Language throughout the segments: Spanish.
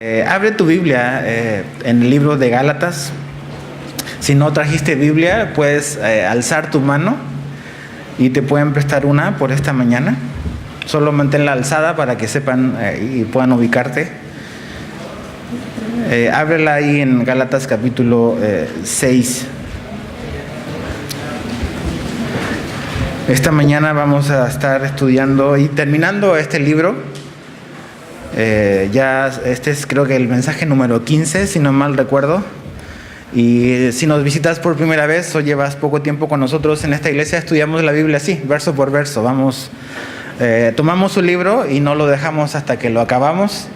Abre tu Biblia en el libro de Gálatas. Si no trajiste Biblia, puedes alzar tu mano y te pueden prestar una por esta mañana. Solo manténla alzada para que sepan y puedan ubicarte. Ábrela ahí en Gálatas capítulo 6. Esta mañana vamos a estar estudiando y terminando este libro. Ya este es creo que el mensaje número 15, si no mal recuerdo. Y si nos visitas por primera vez o llevas poco tiempo con nosotros en esta iglesia, estudiamos la Biblia así, verso por verso. Tomamos un libro y no lo dejamos hasta que lo acabamos.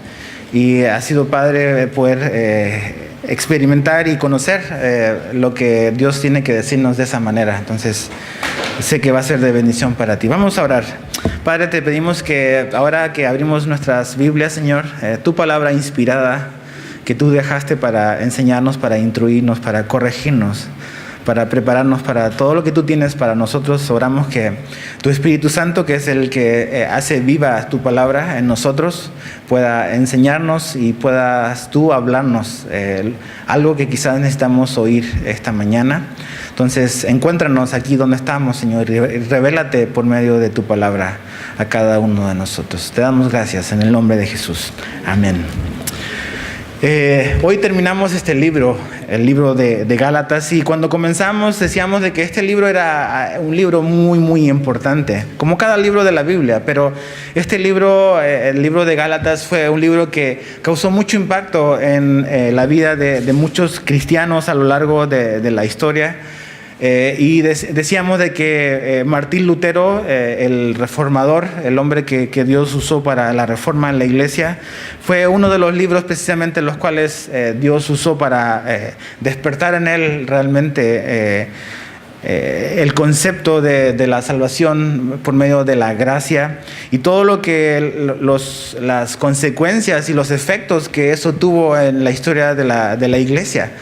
Y ha sido padre poder experimentar y conocer lo que Dios tiene que decirnos de esa manera. Entonces, sé que va a ser de bendición para ti. Vamos a orar. Padre, te pedimos que ahora que abrimos nuestras Biblias, Señor, tu palabra inspirada que tú dejaste para enseñarnos, para instruirnos, para corregirnos, para prepararnos para todo lo que tú tienes para nosotros, oramos que tu Espíritu Santo, que es el que hace viva tu palabra en nosotros, pueda enseñarnos y puedas tú hablarnos algo que quizás necesitamos oír esta mañana. Entonces, encuéntranos aquí donde estamos, Señor, y revélate por medio de tu palabra a cada uno de nosotros. Te damos gracias en el nombre de Jesús. Amén. Hoy terminamos este libro, el libro de Gálatas, y cuando comenzamos decíamos de que este libro era un libro muy, muy importante, como cada libro de la Biblia, pero este libro, el libro de Gálatas, fue un libro que causó mucho impacto en la vida de muchos cristianos a lo largo de la historia. Y decíamos de que Martín Lutero, el reformador, el hombre que Dios usó para la reforma en la iglesia, fue uno de los libros precisamente los cuales Dios usó para despertar en él realmente el concepto de la salvación por medio de la gracia y todo lo que las consecuencias y los efectos que eso tuvo en la historia de la iglesia.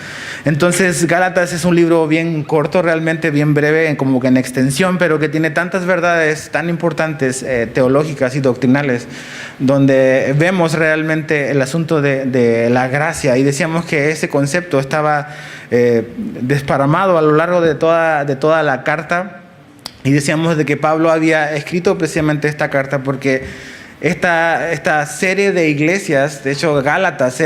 Entonces, Gálatas es un libro bien corto, realmente bien breve, como que en extensión, pero que tiene tantas verdades tan importantes, teológicas y doctrinales, donde vemos realmente el asunto de la gracia. Y decíamos que ese concepto estaba desparramado a lo largo de toda la carta. Y decíamos de que Pablo había escrito precisamente esta carta porque esta serie de iglesias, de hecho Gálatas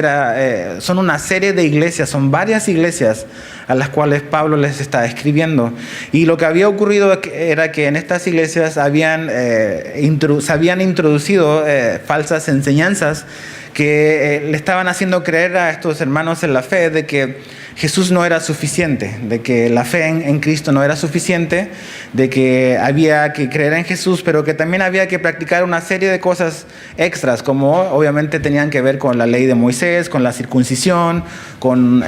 son una serie de iglesias, son varias iglesias a las cuales Pablo les está escribiendo. Y lo que había ocurrido era que en estas iglesias se habían introducido falsas enseñanzas que le estaban haciendo creer a estos hermanos en la fe de que Jesús no era suficiente, de que la fe en Cristo no era suficiente, de que había que creer en Jesús, pero que también había que practicar una serie de cosas extras, como obviamente tenían que ver con la ley de Moisés, con la circuncisión, con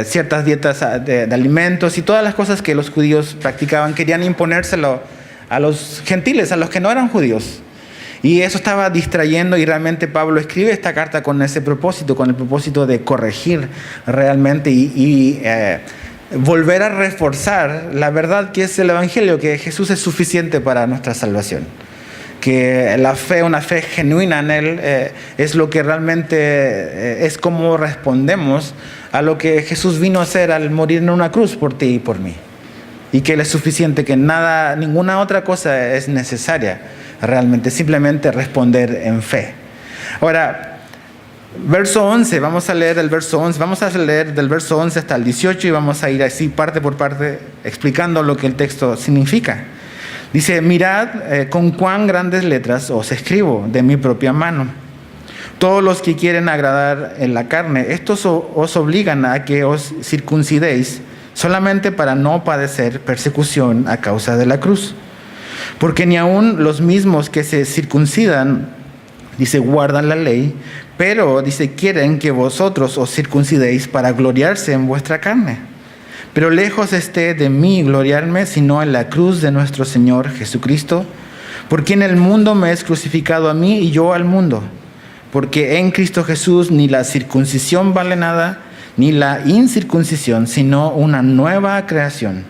ciertas dietas de alimentos y todas las cosas que los judíos practicaban, querían imponérselo a los gentiles, a los que no eran judíos. Y eso estaba distrayendo, y realmente Pablo escribe esta carta con ese propósito, con el propósito de corregir realmente y volver a reforzar la verdad que es el Evangelio, que Jesús es suficiente para nuestra salvación. Que la fe, una fe genuina en Él, es lo que realmente es como respondemos a lo que Jesús vino a hacer al morir en una cruz por ti y por mí. Y que Él es suficiente, que ninguna otra cosa es necesaria. Realmente, simplemente responder en fe. Ahora, verso 11, vamos a leer el verso 11, vamos a leer del verso 11 hasta el 18 y vamos a ir así parte por parte explicando lo que el texto significa. Dice: mirad con cuán grandes letras os escribo de mi propia mano. Todos los que quieren agradar en la carne, estos os obligan a que os circuncidéis solamente para no padecer persecución a causa de la cruz. Porque ni aun los mismos que se circuncidan, dice, guardan la ley, pero, dice, quieren que vosotros os circuncidéis para gloriarse en vuestra carne. Pero lejos esté de mí gloriarme, sino en la cruz de nuestro Señor Jesucristo, por quien el mundo me es crucificado a mí y yo al mundo. Porque en Cristo Jesús ni la circuncisión vale nada, ni la incircuncisión, sino una nueva creación.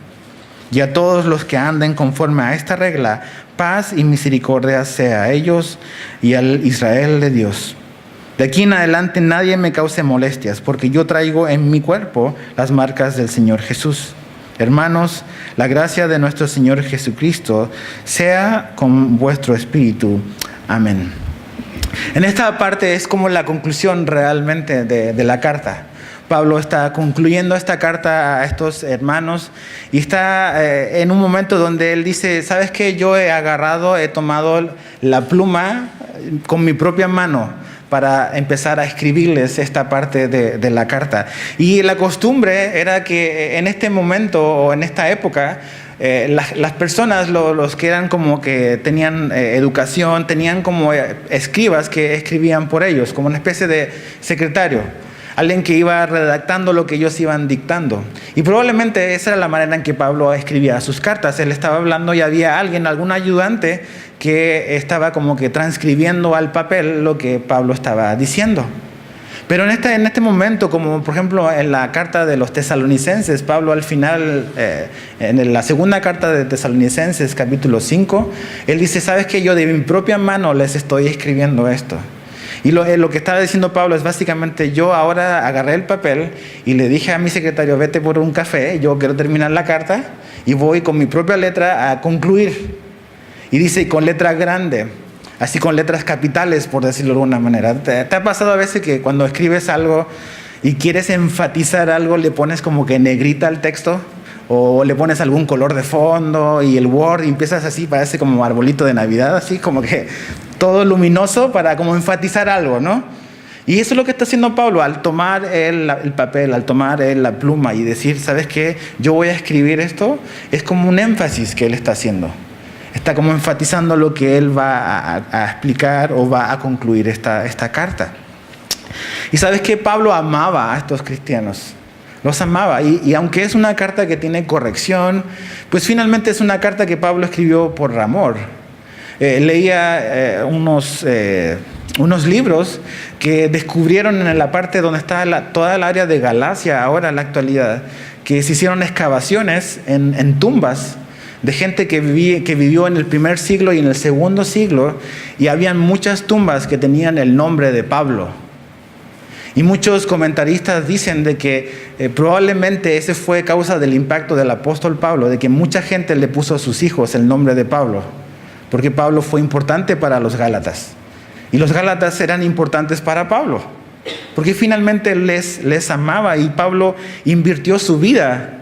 Y a todos los que anden conforme a esta regla, paz y misericordia sea a ellos y al Israel de Dios. De aquí en adelante nadie me cause molestias, porque yo traigo en mi cuerpo las marcas del Señor Jesús. Hermanos, la gracia de nuestro Señor Jesucristo sea con vuestro espíritu. Amén. En esta parte es como la conclusión realmente de la carta. Pablo está concluyendo esta carta a estos hermanos y está en un momento donde él dice, ¿sabes qué? Yo he tomado la pluma con mi propia mano para empezar a escribirles esta parte de la carta. Y la costumbre era que en este momento o en esta época, las personas, los que eran como que tenían educación, tenían como escribas que escribían por ellos, como una especie de secretario. Alguien que iba redactando lo que ellos iban dictando. Y probablemente esa era la manera en que Pablo escribía sus cartas. Él estaba hablando y había algún ayudante que estaba como que transcribiendo al papel lo que Pablo estaba diciendo. Pero en este momento, como por ejemplo en la carta de los tesalonicenses, Pablo al final, en la segunda carta de Tesalonicenses, capítulo 5, él dice, ¿sabes qué? Yo de mi propia mano les estoy escribiendo esto. Y lo que estaba diciendo Pablo es básicamente, yo ahora agarré el papel y le dije a mi secretario, vete por un café, yo quiero terminar la carta y voy con mi propia letra a concluir. Y dice, con letra grande, así con letras capitales, por decirlo de alguna manera. ¿Te ha pasado a veces que cuando escribes algo y quieres enfatizar algo, le pones como que negrita al texto? O le pones algún color de fondo y el Word y empiezas así, parece como arbolito de Navidad, así como que todo luminoso para como enfatizar algo, ¿no? Y eso es lo que está haciendo Pablo al tomar el papel, al tomar la pluma y decir, ¿sabes qué? Yo voy a escribir esto. Es como un énfasis que él está haciendo. Está como enfatizando lo que él va a explicar o va a concluir esta carta. Y ¿sabes qué? Pablo amaba a estos cristianos. Los amaba. Y aunque es una carta que tiene corrección, pues finalmente es una carta que Pablo escribió por amor. Leía unos libros que descubrieron en la parte donde está toda el área de Galacia, ahora en la actualidad, que se hicieron excavaciones en tumbas de gente que vivió en el primer siglo y en el segundo siglo, y habían muchas tumbas que tenían el nombre de Pablo. Y muchos comentaristas dicen de que probablemente ese fue causa del impacto del apóstol Pablo, de que mucha gente le puso a sus hijos el nombre de Pablo, porque Pablo fue importante para los Gálatas. Y los Gálatas eran importantes para Pablo, porque finalmente les amaba, y Pablo invirtió su vida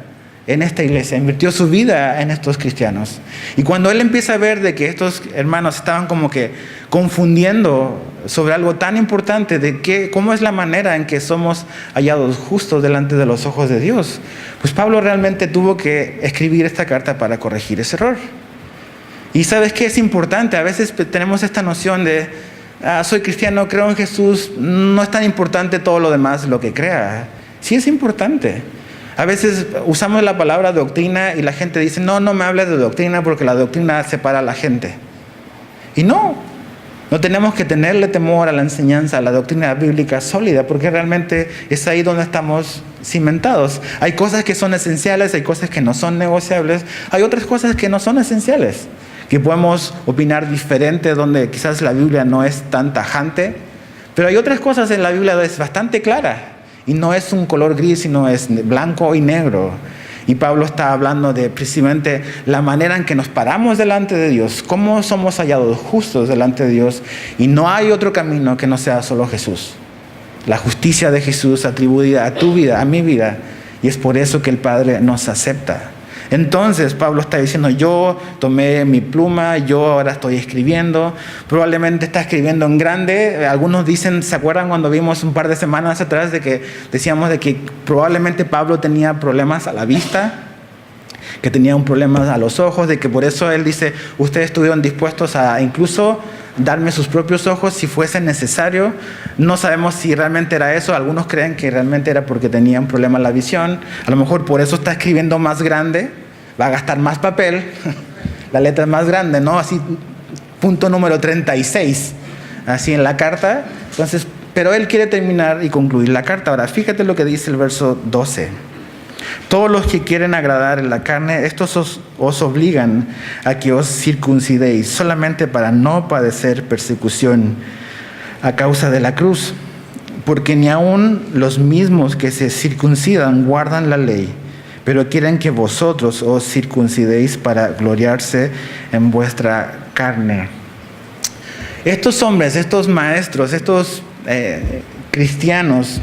en esta iglesia, invirtió su vida en estos cristianos. Y cuando él empieza a ver de que estos hermanos estaban como que confundiendo sobre algo tan importante, de cómo es la manera en que somos hallados justos delante de los ojos de Dios, pues Pablo realmente tuvo que escribir esta carta para corregir ese error. Y ¿sabes qué es importante? A veces tenemos esta noción de, soy cristiano, creo en Jesús, no es tan importante todo lo demás, lo que crea. Sí es importante. A veces usamos la palabra doctrina y la gente dice, no me hables de doctrina porque la doctrina separa a la gente. Y no tenemos que tenerle temor a la enseñanza, a la doctrina bíblica sólida, porque realmente es ahí donde estamos cimentados. Hay cosas que son esenciales, hay cosas que no son negociables, hay otras cosas que no son esenciales, que podemos opinar diferente, donde quizás la Biblia no es tan tajante, pero hay otras cosas en la Biblia donde es bastante clara. Y no es un color gris, sino es blanco y negro. Y Pablo está hablando de precisamente la manera en que nos paramos delante de Dios, cómo somos hallados justos delante de Dios. Y no hay otro camino que no sea solo Jesús. La justicia de Jesús atribuida a tu vida, a mi vida. Y es por eso que el Padre nos acepta. Entonces Pablo está diciendo, yo tomé mi pluma, yo ahora estoy escribiendo. Probablemente está escribiendo en grande. Algunos dicen, ¿se acuerdan cuando vimos un par de semanas atrás de que decíamos de que probablemente Pablo tenía problemas a la vista, que tenía un problema a los ojos, de que por eso él dice, ustedes estuvieron dispuestos a incluso darme sus propios ojos si fuese necesario? No sabemos si realmente era eso. Algunos creen que realmente era porque tenía un problema en la visión. A lo mejor por eso está escribiendo más grande, va a gastar más papel, la letra es más grande, ¿no? Así, punto número 36, así en la carta. Entonces, pero él quiere terminar y concluir la carta. Ahora, fíjate lo que dice el verso 12. Todos los que quieren agradar en la carne, estos os obligan a que os circuncidéis, solamente para no padecer persecución a causa de la cruz, porque ni aun los mismos que se circuncidan guardan la ley, pero quieren que vosotros os circuncidéis para gloriarse en vuestra carne. Estos hombres, estos maestros, estos cristianos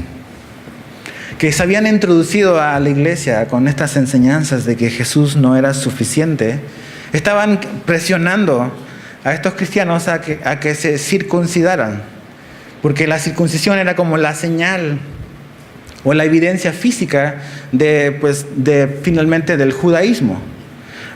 que se habían introducido a la iglesia con estas enseñanzas de que Jesús no era suficiente, estaban presionando a estos cristianos a que se circuncidaran, porque la circuncisión era como la señal o la evidencia física de finalmente del judaísmo.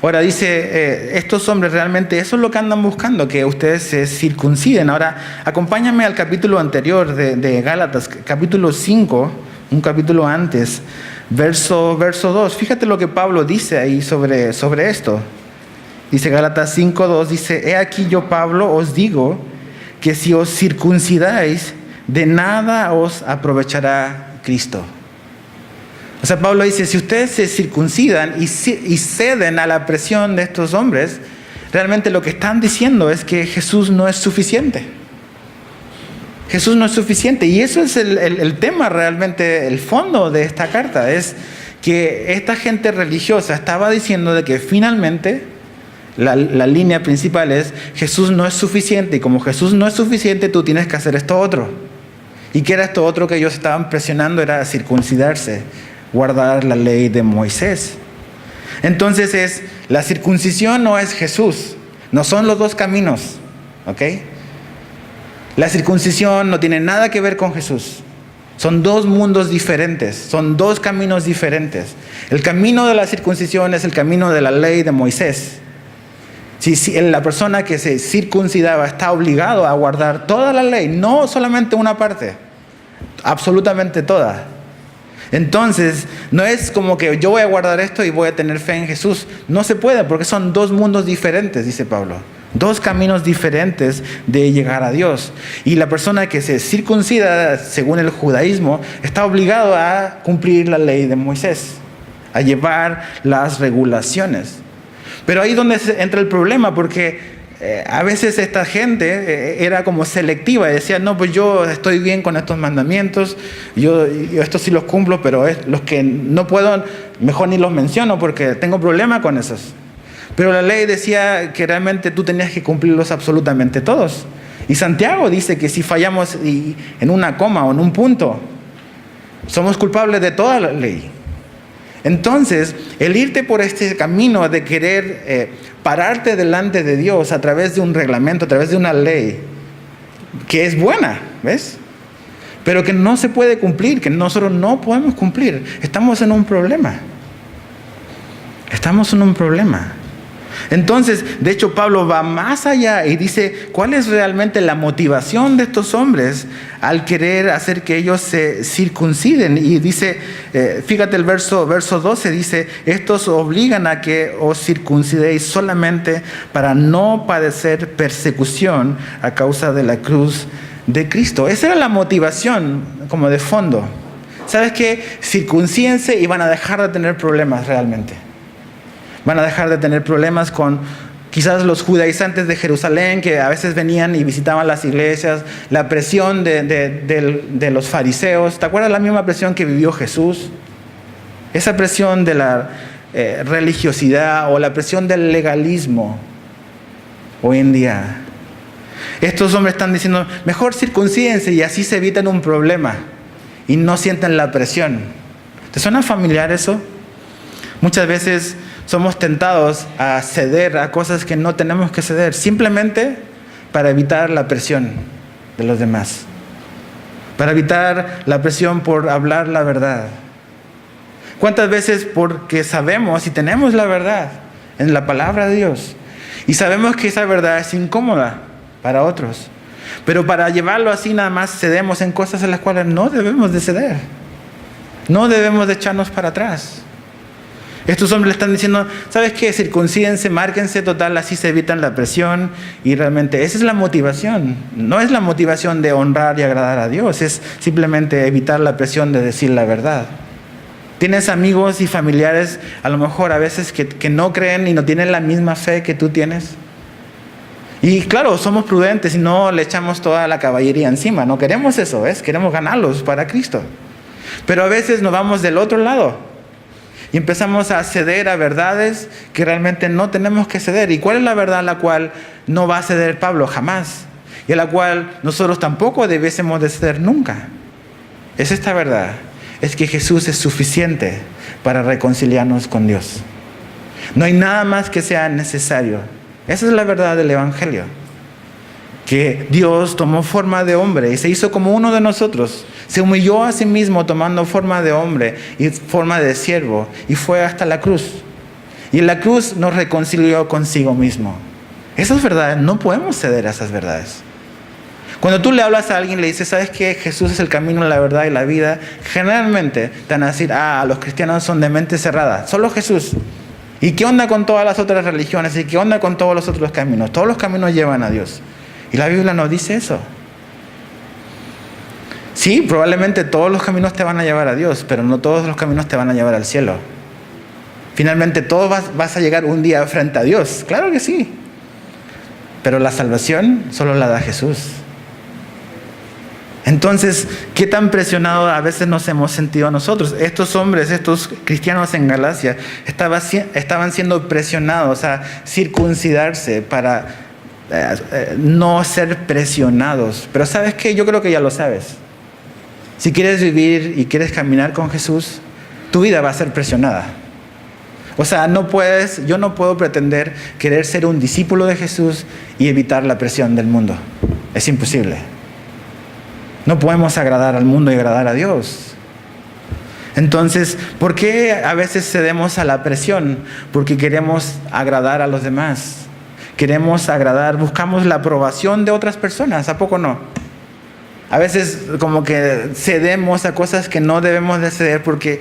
Ahora dice, estos hombres realmente eso es lo que andan buscando, que ustedes se circunciden. Ahora, acompáñame al capítulo anterior de Gálatas, capítulo 5, un capítulo antes, verso 2. Fíjate lo que Pablo dice ahí sobre esto. Dice Gálatas 5:2, dice, he aquí yo, Pablo, os digo que si os circuncidáis, de nada os aprovechará Cristo. O sea, Pablo dice, si ustedes se circuncidan y ceden a la presión de estos hombres, realmente lo que están diciendo es que Jesús no es suficiente. Jesús no es suficiente. Y eso es el tema realmente, el fondo de esta carta, es que esta gente religiosa estaba diciendo de que finalmente la línea principal es Jesús no es suficiente, y como Jesús no es suficiente, tú tienes que hacer esto otro. ¿Y qué era esto otro que ellos estaban presionando? Era circuncidarse, guardar la ley de Moisés. Entonces la circuncisión no es Jesús, no son los dos caminos, ¿ok? La circuncisión no tiene nada que ver con Jesús. Son dos mundos diferentes, son dos caminos diferentes. El camino de la circuncisión es el camino de la ley de Moisés. Si la persona que se circuncidaba está obligado a guardar toda la ley, no solamente una parte, absolutamente toda. Entonces, no es como que yo voy a guardar esto y voy a tener fe en Jesús. No se puede, porque son dos mundos diferentes, dice Pablo. Dos caminos diferentes de llegar a Dios. Y la persona que se circuncida, según el judaísmo, está obligado a cumplir la ley de Moisés, a llevar las regulaciones. Pero ahí es donde entra el problema, porque a veces esta gente era como selectiva y decía, no, pues yo estoy bien con estos mandamientos, yo estos sí los cumplo, pero los que no puedo, mejor ni los menciono porque tengo problema con esos. Pero la ley decía que realmente tú tenías que cumplirlos absolutamente todos. Y Santiago dice que si fallamos en una coma o en un punto, somos culpables de toda la ley. Entonces, el irte por este camino de querer pararte delante de Dios a través de un reglamento, a través de una ley, que es buena, ¿ves? Pero que no se puede cumplir, que nosotros no podemos cumplir. Estamos en un problema. Estamos en un problema. Entonces, de hecho, Pablo va más allá y dice, ¿cuál es realmente la motivación de estos hombres al querer hacer que ellos se circunciden? Y dice, fíjate el verso 12, dice, estos obligan a que os circuncidéis solamente para no padecer persecución a causa de la cruz de Cristo. Esa era la motivación como de fondo. ¿Sabes qué? Circuncídense y van a dejar de tener problemas realmente. Van a dejar de tener problemas con quizás los judaizantes de Jerusalén que a veces venían y visitaban las iglesias, la presión de los fariseos. ¿Te acuerdas la misma presión que vivió Jesús? Esa presión de la religiosidad o la presión del legalismo hoy en día. Estos hombres están diciendo, mejor circuncídense y así se evitan un problema y no sienten la presión. ¿Te suena familiar eso? Muchas veces somos tentados a ceder a cosas que no tenemos que ceder, simplemente para evitar la presión de los demás, para evitar la presión por hablar la verdad. ¿Cuántas veces porque sabemos y tenemos la verdad en la palabra de Dios y sabemos que esa verdad es incómoda para otros, pero para llevarlo así nada más cedemos en cosas en las cuales no debemos de ceder, no debemos de echarnos para atrás? Estos hombres le están diciendo, ¿sabes qué? Circuncídense, márquense, total, así se evitan la presión. Y realmente esa es la motivación. No es la motivación de honrar y agradar a Dios, es simplemente evitar la presión de decir la verdad. Tienes amigos y familiares, a lo mejor a veces que no creen y no tienen la misma fe que tú tienes. Y claro, somos prudentes y no le echamos toda la caballería encima. No queremos eso, ¿ves? Queremos ganarlos para Cristo. Pero a veces nos vamos del otro lado y empezamos a ceder a verdades que realmente no tenemos que ceder. ¿Y cuál es la verdad a la cual no va a ceder Pablo? Jamás. Y a la cual nosotros tampoco debiésemos de ceder nunca. Es esta verdad. Es que Jesús es suficiente para reconciliarnos con Dios. No hay nada más que sea necesario. Esa es la verdad del Evangelio. Que Dios tomó forma de hombre y se hizo como uno de nosotros. Se humilló a sí mismo tomando forma de hombre y forma de siervo. Y fue hasta la cruz. Y en la cruz nos reconcilió consigo mismo. Esas verdades, no podemos ceder a esas verdades. Cuando tú le hablas a alguien y le dices, ¿sabes qué? Jesús es el camino, la verdad y la vida. Generalmente te van a decir, los cristianos son de mente cerrada. Solo Jesús. ¿Y qué onda con todas las otras religiones? ¿Y qué onda con todos los otros caminos? Todos los caminos llevan a Dios. Y la Biblia nos dice eso. Sí, probablemente todos los caminos te van a llevar a Dios, pero no todos los caminos te van a llevar al cielo. Finalmente todos vas a llegar un día frente a Dios. Claro que sí. Pero la salvación solo la da Jesús. Entonces, ¿qué tan presionados a veces nos hemos sentido nosotros? Estos hombres, estos cristianos en Galacia, estaban siendo presionados a circuncidarse para no ser presionados. Pero ¿sabes qué? Yo creo que ya lo sabes. Si quieres vivir y quieres caminar con Jesús, tu vida va a ser presionada. O sea, yo no puedo pretender querer ser un discípulo de Jesús y evitar la presión del mundo. Es imposible. No podemos agradar al mundo y agradar a Dios. Entonces, ¿por qué a veces cedemos a la presión? Porque queremos agradar a los demás. Buscamos la aprobación de otras personas. ¿A poco no? A veces como que cedemos a cosas que no debemos de ceder porque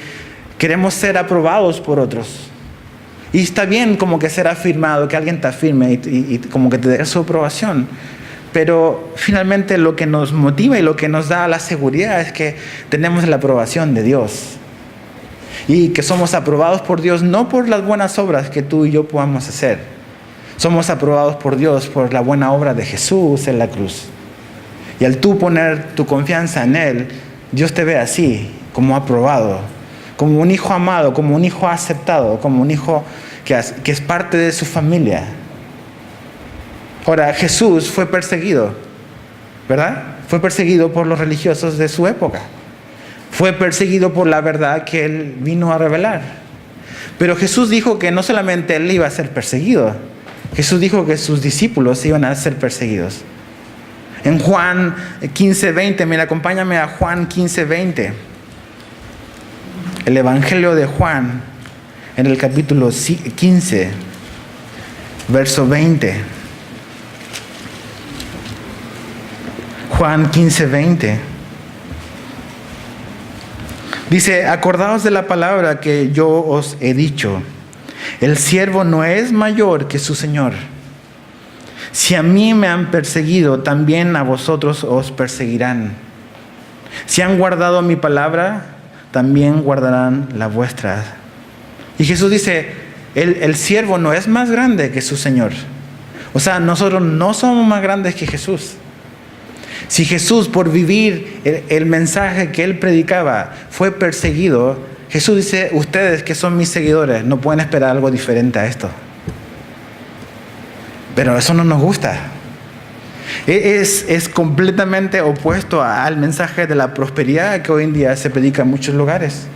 queremos ser aprobados por otros. Y está bien como que ser afirmado, que alguien te afirme y como que te dé su aprobación. Pero finalmente lo que nos motiva y lo que nos da la seguridad es que tenemos la aprobación de Dios. Y que somos aprobados por Dios no por las buenas obras que tú y yo podamos hacer. Somos aprobados por Dios por la buena obra de Jesús en la cruz. Y al tú poner tu confianza en Él, Dios te ve así, como aprobado, como un hijo amado, como un hijo aceptado, como un hijo que es parte de su familia. Ahora, Jesús fue perseguido, ¿verdad? Fue perseguido por los religiosos de su época. Fue perseguido por la verdad que Él vino a revelar. Pero Jesús dijo que no solamente Él iba a ser perseguido, Jesús dijo que sus discípulos iban a ser perseguidos. En Juan 15:20, mira, acompáñame a Juan 15:20. El Evangelio de Juan, en el capítulo 15, verso 20. Juan 15:20. Dice, acordaos de la palabra que yo os he dicho. El siervo no es mayor que su Señor. Si a mí me han perseguido, también a vosotros os perseguirán. Si han guardado mi palabra, también guardarán la vuestra. Y Jesús dice, el siervo no es más grande que su Señor. O sea, nosotros no somos más grandes que Jesús. Si Jesús, por vivir el mensaje que Él predicaba, fue perseguido, Jesús dice, ustedes que son mis seguidores, no pueden esperar algo diferente a esto. Pero eso no nos gusta. Es completamente opuesto al mensaje de la prosperidad que hoy en día se predica en muchos lugares.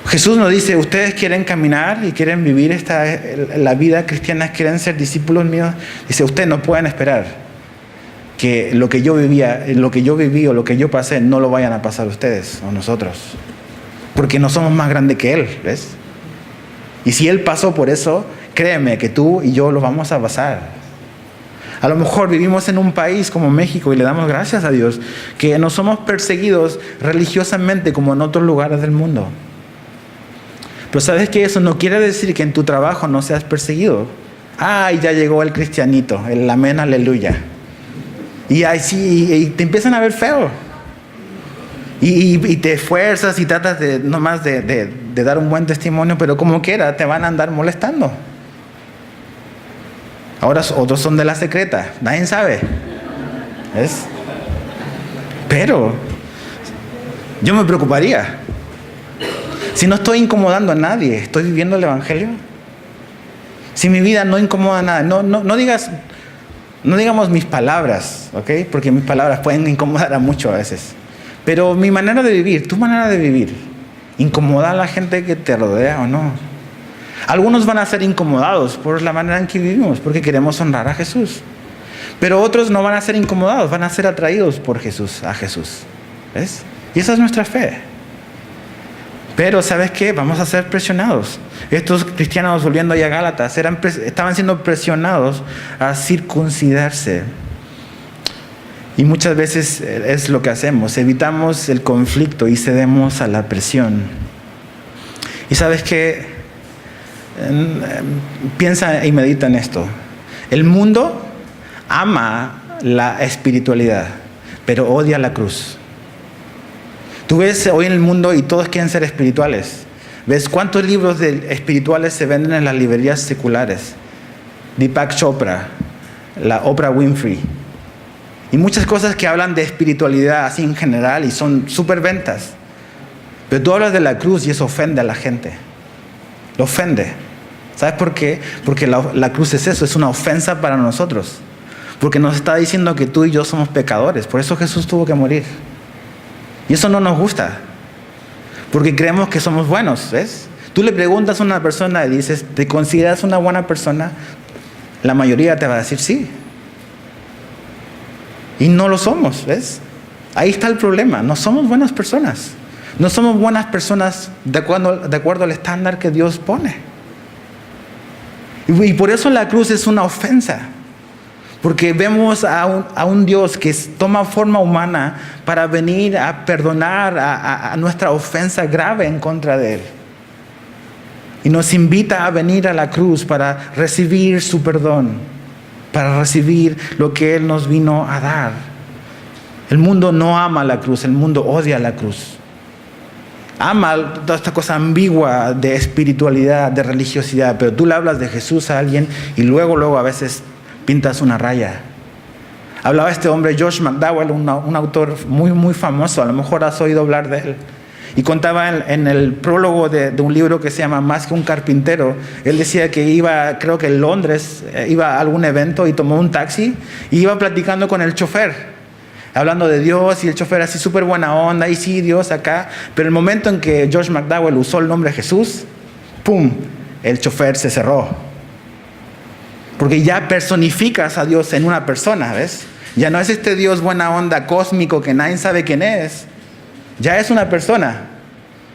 Jesús nos dice, ustedes quieren caminar y quieren vivir la vida cristiana, quieren ser discípulos míos. Dice, ustedes no pueden esperar que lo que yo viví o lo que yo pasé no lo vayan a pasar ustedes o nosotros. Porque no somos más grandes que Él, ¿ves? Y si Él pasó por eso, créeme que tú y yo lo vamos a pasar. A lo mejor vivimos en un país como México y le damos gracias a Dios que no somos perseguidos religiosamente como en otros lugares del mundo. Pero sabes que eso no quiere decir que en tu trabajo no seas perseguido. Ay, ya llegó el cristianito, el amén, aleluya. Y ahí sí, y te empiezan a ver feo. Y te esfuerzas y tratas nomás de dar un buen testimonio, pero como quiera te van a andar molestando. Ahora otros son de la secreta, nadie sabe. ¿Ves? Pero yo me preocuparía. Si no estoy incomodando a nadie, ¿estoy viviendo el Evangelio? Si mi vida no incomoda a nada, no digamos mis palabras, ¿ok? Porque mis palabras pueden incomodar a muchos a veces. Pero mi manera de vivir, tu manera de vivir, ¿incomoda a la gente que te rodea o no? Algunos van a ser incomodados por la manera en que vivimos, porque queremos honrar a Jesús. Pero otros no van a ser incomodados, van a ser atraídos por Jesús, a Jesús. ¿Ves? Y esa es nuestra fe. Pero ¿sabes qué? Vamos a ser presionados. Estos cristianos, volviendo ahí a Gálatas, estaban siendo presionados a circuncidarse. Y muchas veces es lo que hacemos. Evitamos el conflicto y cedemos a la presión. Y ¿sabes qué? Piensa y medita en esto. El mundo ama la espiritualidad, pero odia la cruz. Tú ves hoy en el mundo y todos quieren ser espirituales. ¿Ves cuántos libros espirituales se venden en las librerías seculares? Deepak Chopra, la Oprah Winfrey. Y muchas cosas que hablan de espiritualidad así en general y son súper ventas. Pero tú hablas de la cruz y eso ofende a la gente. Lo ofende. ¿Sabes por qué? Porque la cruz es eso, es una ofensa para nosotros. Porque nos está diciendo que tú y yo somos pecadores. Por eso Jesús tuvo que morir. Y eso no nos gusta, porque creemos que somos buenos, ¿ves? Tú le preguntas a una persona y dices, ¿te consideras una buena persona? La mayoría te va a decir sí. Y no lo somos, ¿ves? Ahí está el problema, no somos buenas personas. No somos buenas personas de acuerdo al estándar que Dios pone. Y por eso la cruz es una ofensa. Porque vemos a un Dios que toma forma humana para venir a perdonar a nuestra ofensa grave en contra de Él. Y nos invita a venir a la cruz para recibir su perdón, para recibir lo que Él nos vino a dar. El mundo no ama la cruz, el mundo odia la cruz. Ama toda esta cosa ambigua de espiritualidad, de religiosidad, pero tú le hablas de Jesús a alguien y luego a veces pintas una raya. Hablaba este hombre, Josh McDowell, un autor muy, muy famoso, a lo mejor has oído hablar de él. Y contaba en el prólogo de un libro que se llama Más que un carpintero. Él decía que iba, creo que en Londres, iba a algún evento y tomó un taxi y iba platicando con el chofer, hablando de Dios, y el chofer así súper buena onda, y sí, Dios acá. Pero el momento en que Josh McDowell usó el nombre Jesús, ¡pum!, el chofer se cerró. Porque ya personificas a Dios en una persona, ¿ves? Ya no es este Dios buena onda cósmico que nadie sabe quién es. Ya es una persona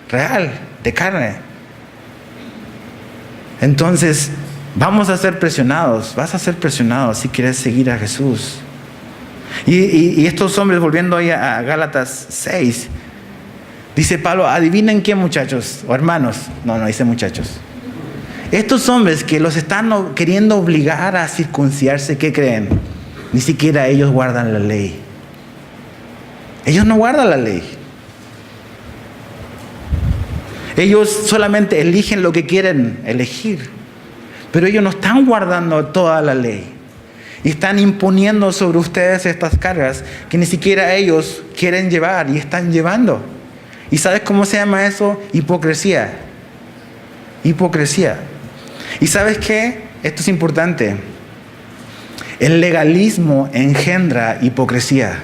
real, de carne. Entonces, vamos a ser presionados. Vas a ser presionado si quieres seguir a Jesús. Y estos hombres, volviendo ahí a Gálatas 6, dice Pablo, adivinen qué, muchachos, o hermanos. No dice muchachos. Estos hombres que los están queriendo obligar a circuncidarse, ¿qué creen? Ni siquiera ellos guardan la ley. Ellos no guardan la ley. Ellos solamente eligen lo que quieren elegir. Pero ellos no están guardando toda la ley. Y están imponiendo sobre ustedes estas cargas que ni siquiera ellos quieren llevar y están llevando. ¿Y sabes cómo se llama eso? Hipocresía. Hipocresía. ¿Y sabes qué? Esto es importante. El legalismo engendra hipocresía.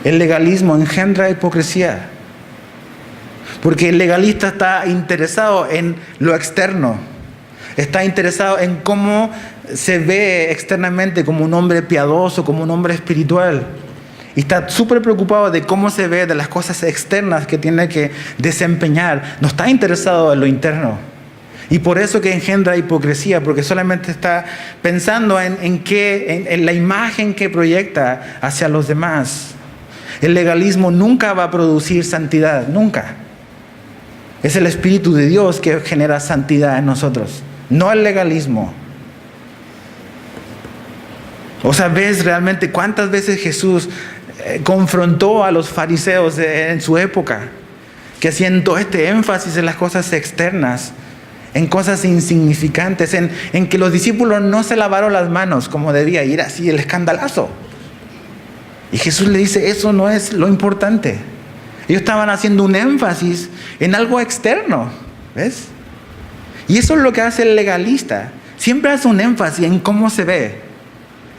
El legalismo engendra hipocresía. Porque el legalista está interesado en lo externo. Está interesado en cómo se ve externamente como un hombre piadoso, como un hombre espiritual. Y está súper preocupado de cómo se ve, de las cosas externas que tiene que desempeñar. No está interesado en lo interno. Y por eso que engendra hipocresía, porque solamente está pensando en la imagen que proyecta hacia los demás. El legalismo nunca va a producir santidad, nunca. Es el Espíritu de Dios que genera santidad en nosotros, no el legalismo. O sea, ves realmente cuántas veces Jesús confrontó a los fariseos en su época, que hacían todo este énfasis en las cosas externas, en cosas insignificantes, en que los discípulos no se lavaron las manos como debía, y era así el escandalazo. Y Jesús le dice, eso no es lo importante. Ellos estaban haciendo un énfasis en algo externo, ¿ves? Y eso es lo que hace el legalista. Siempre hace un énfasis en cómo se ve,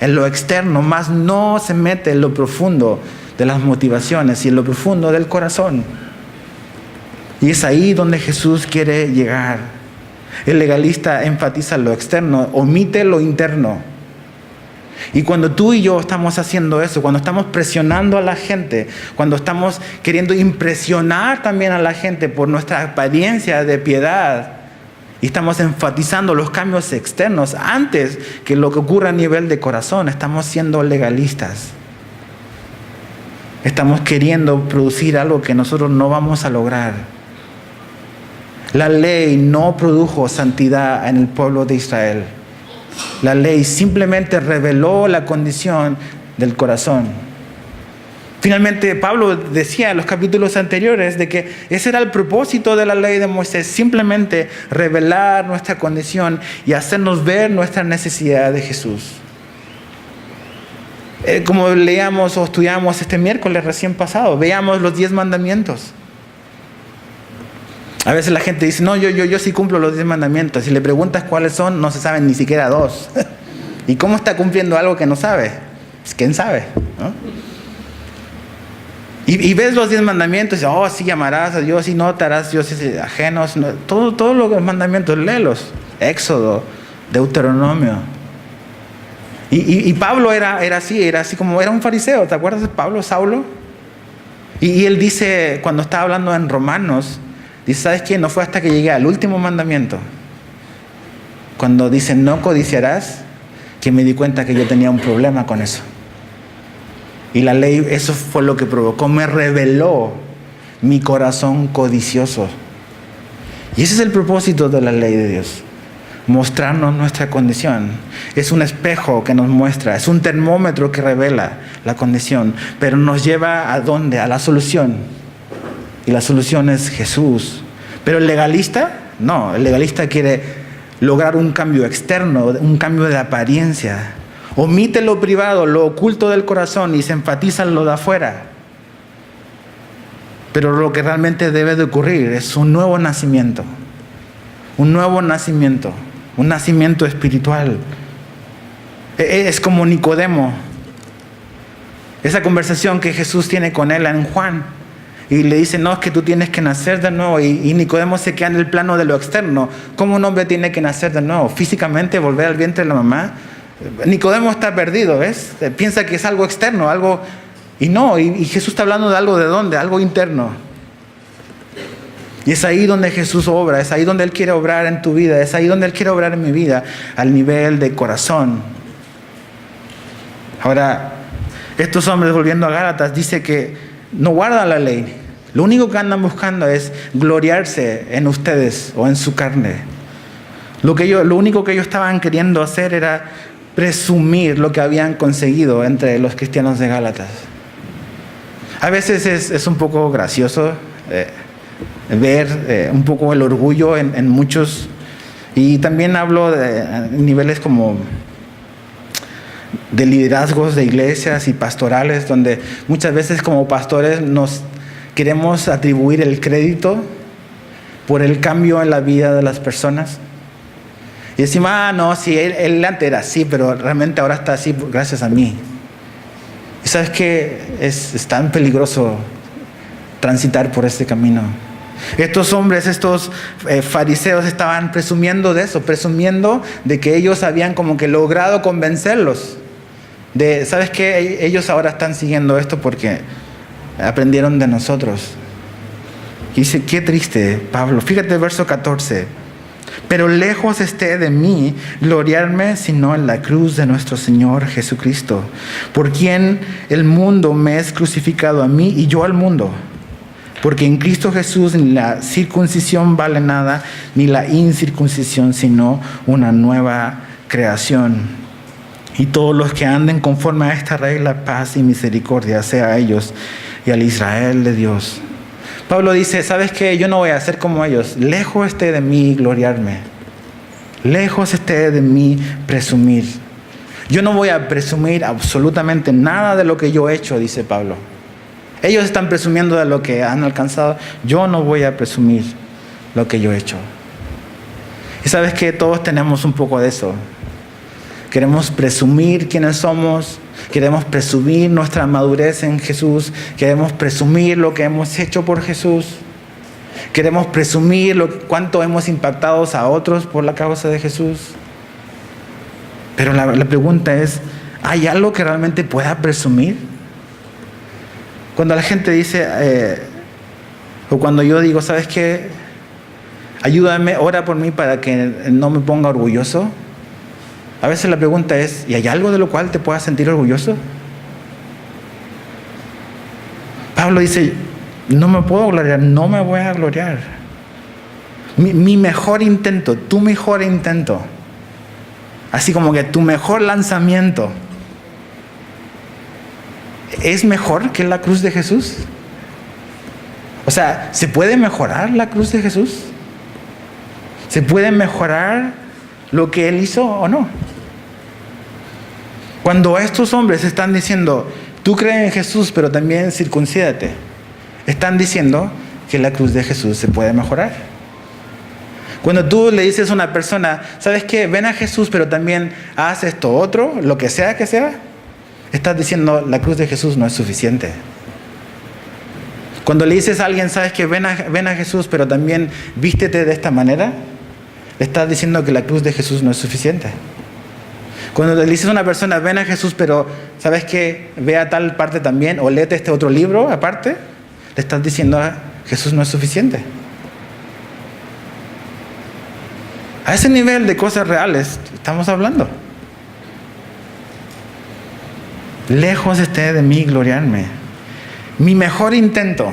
en lo externo, más no se mete en lo profundo de las motivaciones y en lo profundo del corazón. Y es ahí donde Jesús quiere llegar. El legalista enfatiza lo externo, omite lo interno. Y cuando tú y yo estamos haciendo eso, cuando estamos presionando a la gente, cuando estamos queriendo impresionar también a la gente por nuestra apariencia de piedad, y estamos enfatizando los cambios externos antes que lo que ocurre a nivel de corazón, estamos siendo legalistas. Estamos queriendo producir algo que nosotros no vamos a lograr. La ley no produjo santidad en el pueblo de Israel. La ley simplemente reveló la condición del corazón. Finalmente, Pablo decía en los capítulos anteriores de que ese era el propósito de la ley de Moisés, simplemente revelar nuestra condición y hacernos ver nuestra necesidad de Jesús. Como leíamos o estudiamos este miércoles recién pasado, veamos los 10 mandamientos. A veces la gente dice, no, yo sí cumplo los 10 mandamientos. Si le preguntas cuáles son, no se saben ni siquiera 2. ¿Y cómo está cumpliendo algo que no sabe? Pues, ¿quién sabe? ¿No? Y ves los 10 mandamientos y dices, oh, sí, amarás a Dios y no te harás dioses ajenos. No, todos los mandamientos, léelos. Éxodo, Deuteronomio. Y Pablo era así como era un fariseo. ¿Te acuerdas de Pablo, Saulo? Y él dice, cuando está hablando en Romanos, dice, ¿sabes qué? No fue hasta que llegué al último mandamiento, cuando dice no codiciarás, que me di cuenta que yo tenía un problema con eso. Y la ley, eso fue lo que provocó, me reveló mi corazón codicioso. Y ese es el propósito de la ley de Dios, mostrarnos nuestra condición. Es un espejo que nos muestra, es un termómetro que revela la condición, pero nos lleva ¿a dónde? A la solución. Y la solución es Jesús. Pero el legalista, no, el legalista quiere lograr un cambio externo, un cambio de apariencia. Omite lo privado, lo oculto del corazón y se enfatiza en lo de afuera. Pero lo que realmente debe de ocurrir es un nuevo nacimiento. Un nuevo nacimiento, un nacimiento espiritual. Es como Nicodemo. Esa conversación que Jesús tiene con él en Juan. Y le dice, no, es que tú tienes que nacer de nuevo. Y Nicodemo se queda en el plano de lo externo. ¿Cómo un hombre tiene que nacer de nuevo? Físicamente, volver al vientre de la mamá. Nicodemo está perdido, ¿ves? Piensa que es algo externo, algo... Y no, y Jesús está hablando de algo de dónde, algo interno. Y es ahí donde Jesús obra, es ahí donde Él quiere obrar en tu vida, es ahí donde Él quiere obrar en mi vida, al nivel de corazón. Ahora, estos hombres, volviendo a Gálatas, dice que no guardan la ley. Lo único que andan buscando es gloriarse en ustedes o en su carne. Lo único que ellos estaban queriendo hacer era presumir lo que habían conseguido entre los cristianos de Gálatas. A veces es un poco gracioso ver un poco el orgullo en muchos, y también hablo de niveles como de liderazgos de iglesias y pastorales, donde muchas veces como pastores nos queremos atribuir el crédito por el cambio en la vida de las personas. Y decimos, no, sí, él antes era así, pero realmente ahora está así gracias a mí. Y sabes que es tan peligroso transitar por este camino. Estos hombres, estos fariseos estaban presumiendo de eso, presumiendo de que ellos habían como que logrado convencerlos. ¿Sabes qué? Ellos ahora están siguiendo esto porque aprendieron de nosotros. Y dice, qué triste, Pablo. Fíjate el verso 14. Pero lejos esté de mí gloriarme, sino en la cruz de nuestro Señor Jesucristo, por quien el mundo me es crucificado a mí y yo al mundo. Porque en Cristo Jesús ni la circuncisión vale nada, ni la incircuncisión, sino una nueva creación. Y todos los que anden conforme a esta regla, paz y misericordia sea a ellos y al Israel de Dios. Pablo dice, ¿sabes qué? Yo no voy a ser como ellos. Lejos esté de mí gloriarme. Lejos esté de mí presumir. Yo no voy a presumir absolutamente nada de lo que yo he hecho, dice Pablo. Ellos están presumiendo de lo que han alcanzado. Yo no voy a presumir lo que yo he hecho. Y sabes que todos tenemos un poco de eso. Queremos presumir quiénes somos. Queremos presumir nuestra madurez en Jesús. Queremos presumir lo que hemos hecho por Jesús. Queremos presumir cuánto hemos impactado a otros por la causa de Jesús. Pero la pregunta es, ¿hay algo que realmente pueda presumir? Cuando la gente dice, o cuando yo digo, ¿sabes qué? Ayúdame, ora por mí para que no me ponga orgulloso. A veces la pregunta es, ¿y hay algo de lo cual te puedas sentir orgulloso? Pablo dice, no me puedo gloriar, no me voy a gloriar. Mi mejor intento, tu mejor intento, así como que tu mejor lanzamiento, ¿es mejor que la cruz de Jesús? O sea, ¿se puede mejorar la cruz de Jesús? ¿Se puede mejorar lo que Él hizo o no? Cuando estos hombres están diciendo, tú crees en Jesús, pero también circuncídate, están diciendo que la cruz de Jesús se puede mejorar. Cuando tú le dices a una persona, ¿sabes qué? Ven a Jesús, pero también haz esto otro, lo que sea, estás diciendo, la cruz de Jesús no es suficiente. Cuando le dices a alguien, ¿sabes qué? Ven a Jesús, pero también vístete de esta manera, le estás diciendo que la cruz de Jesús no es suficiente. Cuando le dices a una persona, ven a Jesús, pero ¿sabes qué? Ve a tal parte también, o léete este otro libro aparte, le estás diciendo, Jesús no es suficiente. A ese nivel de cosas reales estamos hablando. Lejos esté de mí gloriarme. Mi mejor intento.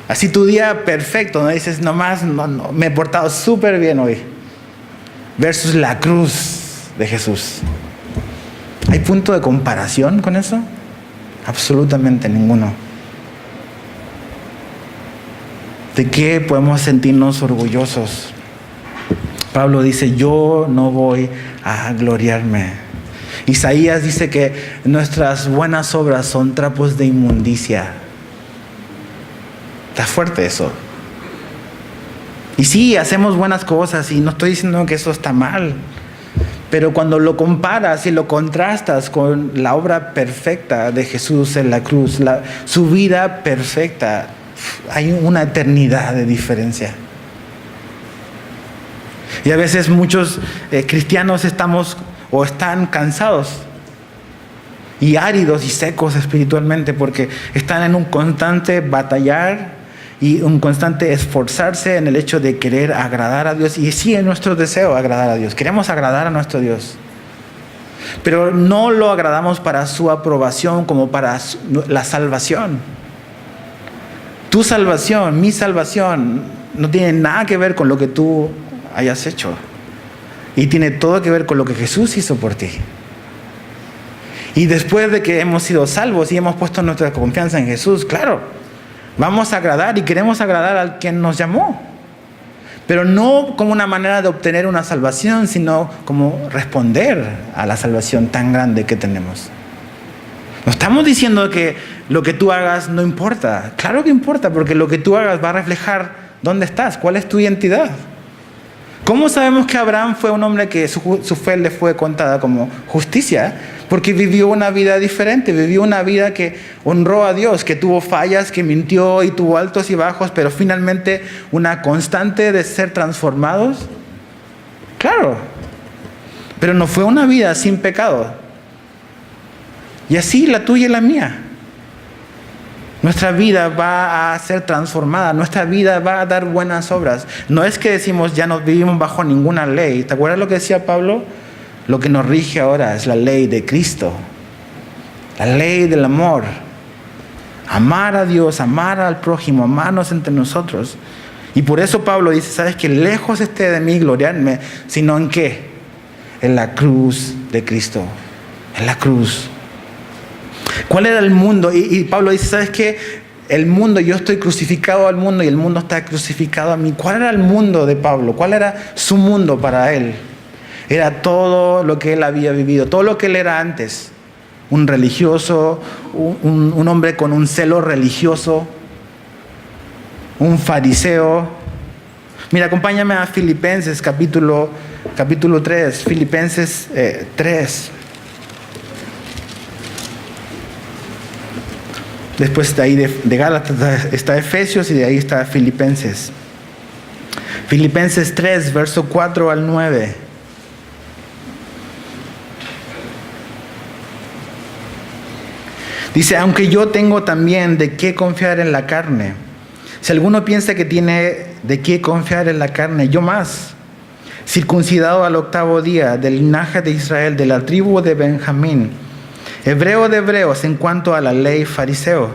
Así tu día perfecto, no dices nomás, no, me he portado súper bien hoy. Versus la cruz de Jesús. ¿Hay punto de comparación con eso? Absolutamente ninguno. ¿De qué podemos sentirnos orgullosos? Pablo dice, yo no voy a gloriarme. Isaías dice que nuestras buenas obras son trapos de inmundicia. Está fuerte eso. Y sí, hacemos buenas cosas y no estoy diciendo que eso está mal. Pero cuando lo comparas y lo contrastas con la obra perfecta de Jesús en la cruz, su vida perfecta, hay una eternidad de diferencia. Y a veces muchos cristianos están cansados y áridos y secos espiritualmente porque están en un constante batallar y un constante esforzarse en el hecho de querer agradar a Dios. Y sí, es nuestro deseo agradar a Dios. Queremos agradar a nuestro Dios. Pero no lo agradamos para su aprobación como para la salvación. Tu salvación, mi salvación, no tiene nada que ver con lo que tú hayas hecho. Y tiene todo que ver con lo que Jesús hizo por ti. Y después de que hemos sido salvos y hemos puesto nuestra confianza en Jesús, claro, vamos a agradar y queremos agradar al quien nos llamó. Pero no como una manera de obtener una salvación, sino como responder a la salvación tan grande que tenemos. No estamos diciendo que lo que tú hagas no importa. Claro que importa, porque lo que tú hagas va a reflejar dónde estás, cuál es tu identidad. ¿Cómo sabemos que Abraham fue un hombre que su fe le fue contada como justicia? Porque vivió una vida diferente, vivió una vida que honró a Dios, que tuvo fallas, que mintió y tuvo altos y bajos, pero finalmente una constante de ser transformados. Claro, pero no fue una vida sin pecado. Y así la tuya y la mía. Nuestra vida va a ser transformada, nuestra vida va a dar buenas obras. No es que decimos ya no vivimos bajo ninguna ley. ¿Te acuerdas lo que decía Pablo? Lo que nos rige ahora es la ley de Cristo, la ley del amor. Amar a Dios, amar al prójimo, amarnos entre nosotros. Y por eso Pablo dice, ¿sabes qué? Lejos esté de mí gloriarme, sino ¿en qué? En la cruz de Cristo, en la cruz. ¿Cuál era el mundo? Y Pablo dice, ¿sabes qué? el mundo, yo estoy crucificado al mundo y el mundo está crucificado a mí. ¿Cuál era el mundo de Pablo? ¿Cuál era su mundo para él? Era todo lo que él había vivido, todo lo que él era antes. Un religioso, un hombre con un celo religioso, un fariseo. Mira, acompáñame a Filipenses capítulo 3, Filipenses 3. Después de ahí de Gálatas está Efesios y de ahí está Filipenses. Filipenses 3, verso 4 al 9. Dice, aunque yo tengo también de qué confiar en la carne. Si alguno piensa que tiene de qué confiar en la carne, yo más. Circuncidado al 8º día, del linaje de Israel, de la tribu de Benjamín. Hebreo de hebreos en cuanto a la ley, fariseo.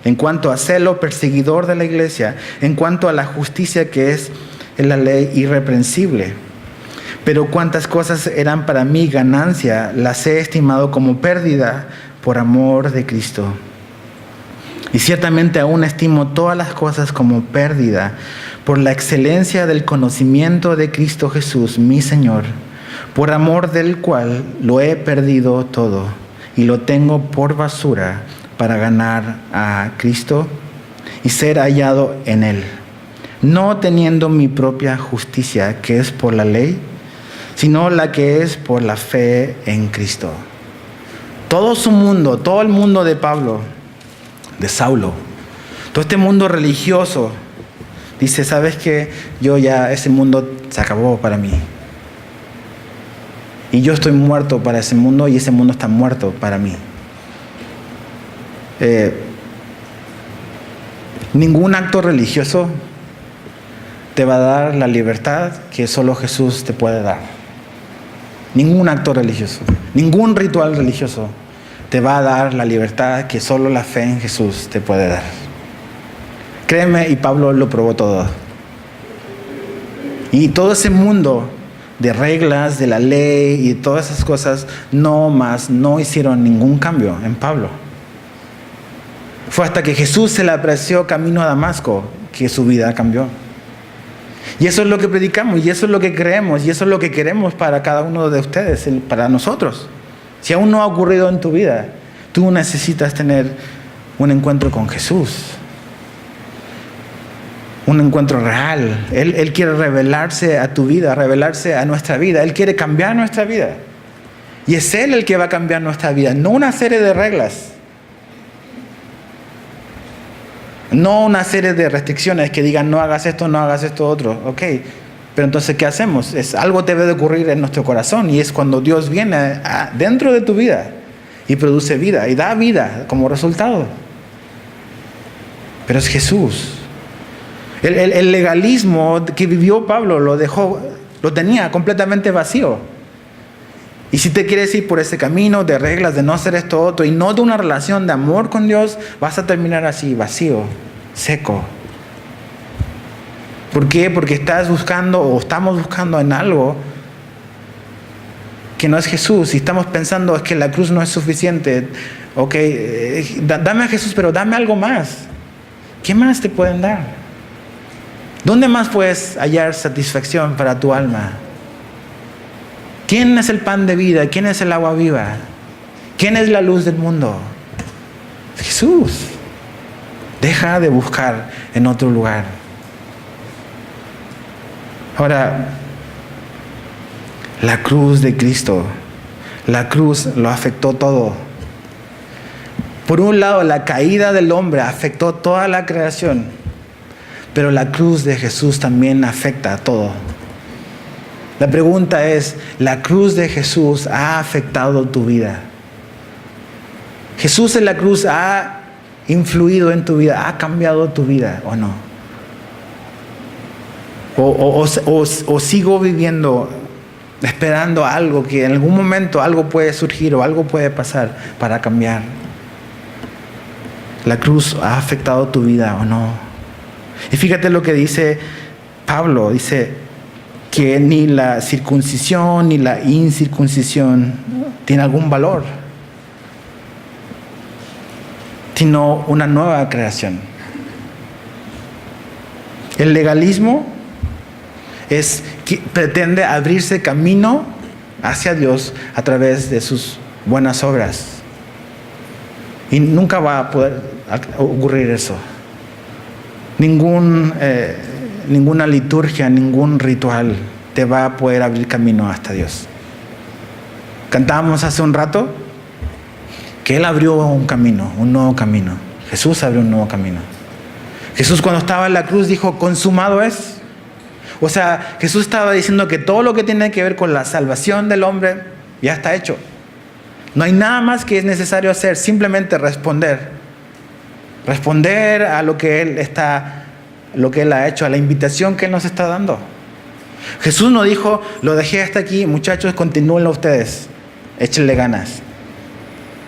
En cuanto a celo, perseguidor de la iglesia. En cuanto a la justicia que es en la ley, irreprensible. Pero cuantas cosas eran para mí ganancia, las he estimado como pérdida por amor de Cristo. Y ciertamente aún estimo todas las cosas como pérdida por la excelencia del conocimiento de Cristo Jesús, mi Señor, por amor del cual lo he perdido todo y lo tengo por basura para ganar a Cristo y ser hallado en Él, no teniendo mi propia justicia que es por la ley, sino la que es por la fe en Cristo. Todo su mundo, todo el mundo de Pablo, de Saulo, todo este mundo religioso, dice, ¿sabes qué? Ese mundo se acabó para mí. Y yo estoy muerto para ese mundo y ese mundo está muerto para mí. Ningún acto religioso te va a dar la libertad que solo Jesús te puede dar. Ningún acto religioso, ningún ritual religioso te va a dar la libertad que solo la fe en Jesús te puede dar. Créeme, y Pablo lo probó todo. Y todo ese mundo de reglas, de la ley y todas esas cosas, no hicieron ningún cambio en Pablo. Fue hasta que Jesús se le apareció camino a Damasco que su vida cambió. Y eso es lo que predicamos, y eso es lo que creemos, y eso es lo que queremos para cada uno de ustedes, para nosotros. Si aún no ha ocurrido en tu vida, tú necesitas tener un encuentro con Jesús. Un encuentro real. Él quiere revelarse a tu vida, revelarse a nuestra vida. Él quiere cambiar nuestra vida. Y es Él el que va a cambiar nuestra vida, no una serie de reglas. No una serie de restricciones que digan no hagas esto otro. Ok, pero entonces ¿qué hacemos? Algo debe de ocurrir en nuestro corazón y es cuando Dios viene dentro de tu vida y produce vida y da vida como resultado. Pero es Jesús. El legalismo que vivió Pablo lo tenía completamente vacío. Y si te quieres ir por ese camino de reglas, de no hacer esto otro, y no de una relación de amor con Dios, vas a terminar así, vacío, seco. ¿Por qué? Porque estás buscando o estamos buscando en algo que no es Jesús. Y estamos pensando es que la cruz no es suficiente. Ok, dame a Jesús, pero dame algo más. ¿Qué más te pueden dar? ¿Dónde más puedes hallar satisfacción para tu alma? ¿Quién es el pan de vida? ¿Quién es el agua viva? ¿Quién es la luz del mundo? Jesús. Deja de buscar en otro lugar. Ahora, la cruz de Cristo, la cruz lo afectó todo. Por un lado, la caída del hombre afectó toda la creación, pero la cruz de Jesús también afecta a todo. La pregunta es, ¿la cruz de Jesús ha afectado tu vida? ¿Jesús en la cruz ha influido en tu vida, ha cambiado tu vida o no? O sigo viviendo esperando algo que en algún momento algo puede surgir o algo puede pasar para cambiar. ¿La cruz ha afectado tu vida o no? Y fíjate lo que dice Pablo, dice que ni la circuncisión ni la incircuncisión tiene algún valor, sino una nueva creación. El legalismo pretende abrirse camino hacia Dios a través de sus buenas obras. Y nunca va a poder ocurrir eso. Ninguna liturgia, ningún ritual te va a poder abrir camino hasta Dios. Cantábamos hace un rato que Él abrió un camino, un nuevo camino. Jesús abrió un nuevo camino. Jesús, cuando estaba en la cruz, dijo: consumado es. O sea, Jesús estaba diciendo que todo lo que tiene que ver con la salvación del hombre ya está hecho. No hay nada más que es necesario hacer, simplemente responder a lo que Él ha hecho, a la invitación que Él nos está dando. Jesús no dijo: lo dejé hasta aquí, muchachos, continúenlo ustedes, échenle ganas.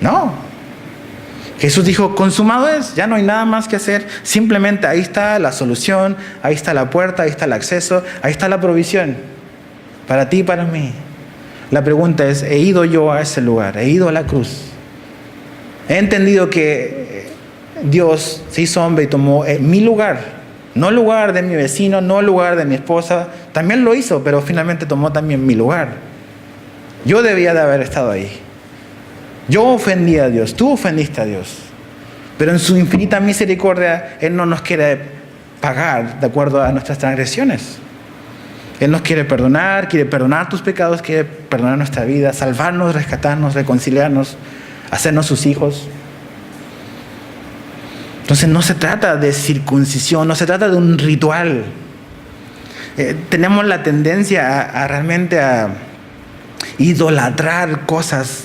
No. Jesús dijo: consumado es, ya no hay nada más que hacer, simplemente ahí está la solución, ahí está la puerta, ahí está el acceso, ahí está la provisión, para ti y para mí. La pregunta es: ¿he ido yo a ese lugar? ¿He ido a la cruz? He entendido que Dios se hizo hombre y tomó mi lugar, no el lugar de mi vecino, no el lugar de mi esposa. También lo hizo, pero finalmente tomó también mi lugar. Yo debía de haber estado ahí. Yo ofendí a Dios, tú ofendiste a Dios. Pero en su infinita misericordia, Él no nos quiere pagar de acuerdo a nuestras transgresiones. Él nos quiere perdonar tus pecados, quiere perdonar nuestra vida, salvarnos, rescatarnos, reconciliarnos, hacernos sus hijos. Entonces no se trata de circuncisión, no se trata de un ritual. Tenemos la tendencia a realmente a idolatrar cosas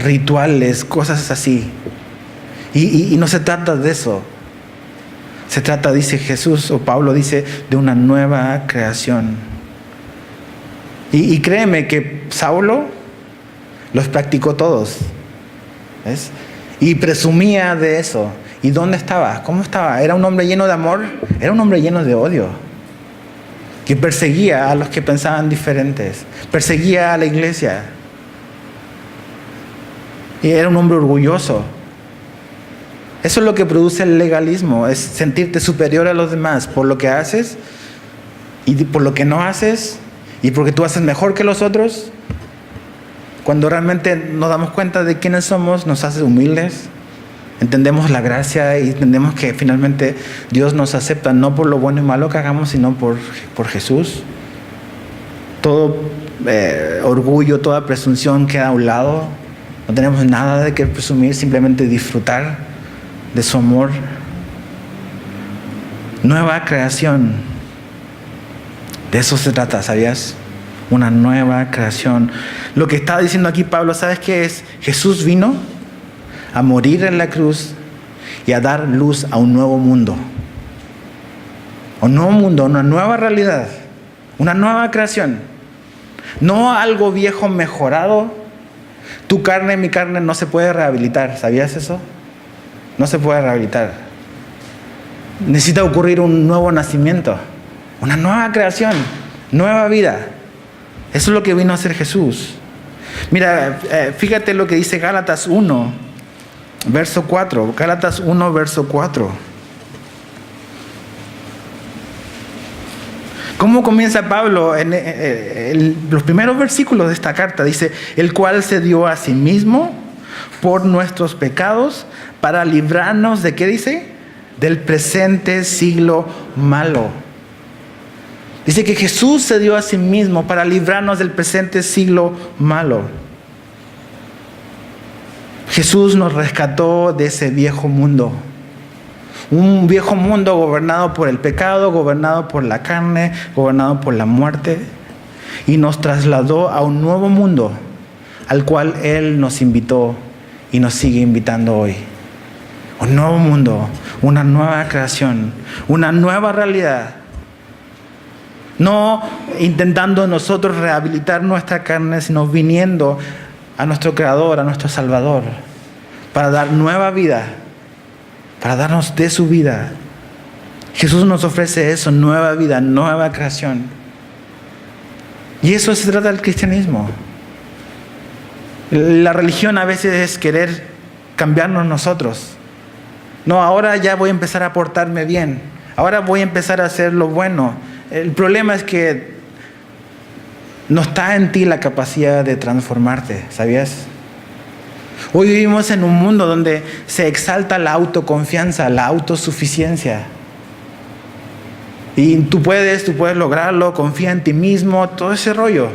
rituales, cosas así. Y no se trata de eso. Se trata, dice Jesús, o Pablo dice, de una nueva creación. Y créeme que Saulo los practicó todos, ¿ves? Y presumía de eso. ¿Y dónde estaba? ¿Cómo estaba? ¿Era un hombre lleno de amor? Era un hombre lleno de odio, que perseguía a los que pensaban diferentes, perseguía a la iglesia. Y era un hombre orgulloso. Eso es lo que produce el legalismo, es sentirte superior a los demás por lo que haces y por lo que no haces, y porque tú haces mejor que los otros. Cuando realmente nos damos cuenta de quiénes somos, nos hace humildes, entendemos la gracia y entendemos que finalmente Dios nos acepta no por lo bueno y malo que hagamos, sino por Jesús. Todo orgullo, toda presunción queda a un lado. No tenemos nada de qué presumir, simplemente disfrutar de su amor. Nueva creación. De eso se trata, ¿sabías? Una nueva creación. Lo que está diciendo aquí Pablo, ¿sabes qué es? Jesús vino a morir en la cruz y a dar luz a un nuevo mundo. Un nuevo mundo, una nueva realidad, una nueva creación. No algo viejo mejorado. Tu carne, mi carne no se puede rehabilitar, ¿sabías eso? No se puede rehabilitar. Necesita ocurrir un nuevo nacimiento, una nueva creación, nueva vida. Eso es lo que vino a hacer Jesús. Mira, fíjate lo que dice Gálatas 1, verso 4. Gálatas 1, verso 4. ¿Cómo comienza Pablo en los primeros versículos de esta carta? Dice: el cual se dio a sí mismo por nuestros pecados para librarnos de, ¿qué dice? Del presente siglo malo. Dice que Jesús se dio a sí mismo para librarnos del presente siglo malo. Jesús nos rescató de ese viejo mundo. Un viejo mundo gobernado por el pecado, gobernado por la carne, gobernado por la muerte. Y nos trasladó a un nuevo mundo al cual Él nos invitó y nos sigue invitando hoy. Un nuevo mundo, una nueva creación, una nueva realidad. No intentando nosotros rehabilitar nuestra carne, sino viniendo a nuestro Creador, a nuestro Salvador, para dar nueva vida, para darnos de su vida. Jesús nos ofrece eso, nueva vida, nueva creación. Y eso se trata del cristianismo. La religión a veces es querer cambiarnos nosotros. No, ahora ya voy a empezar a portarme bien. ahora voy a empezar a hacer lo bueno. El problema es que no está en ti la capacidad de transformarte, ¿sabías? Hoy vivimos en un mundo donde se exalta la autoconfianza, la autosuficiencia. Y tú puedes lograrlo, confía en ti mismo, todo ese rollo.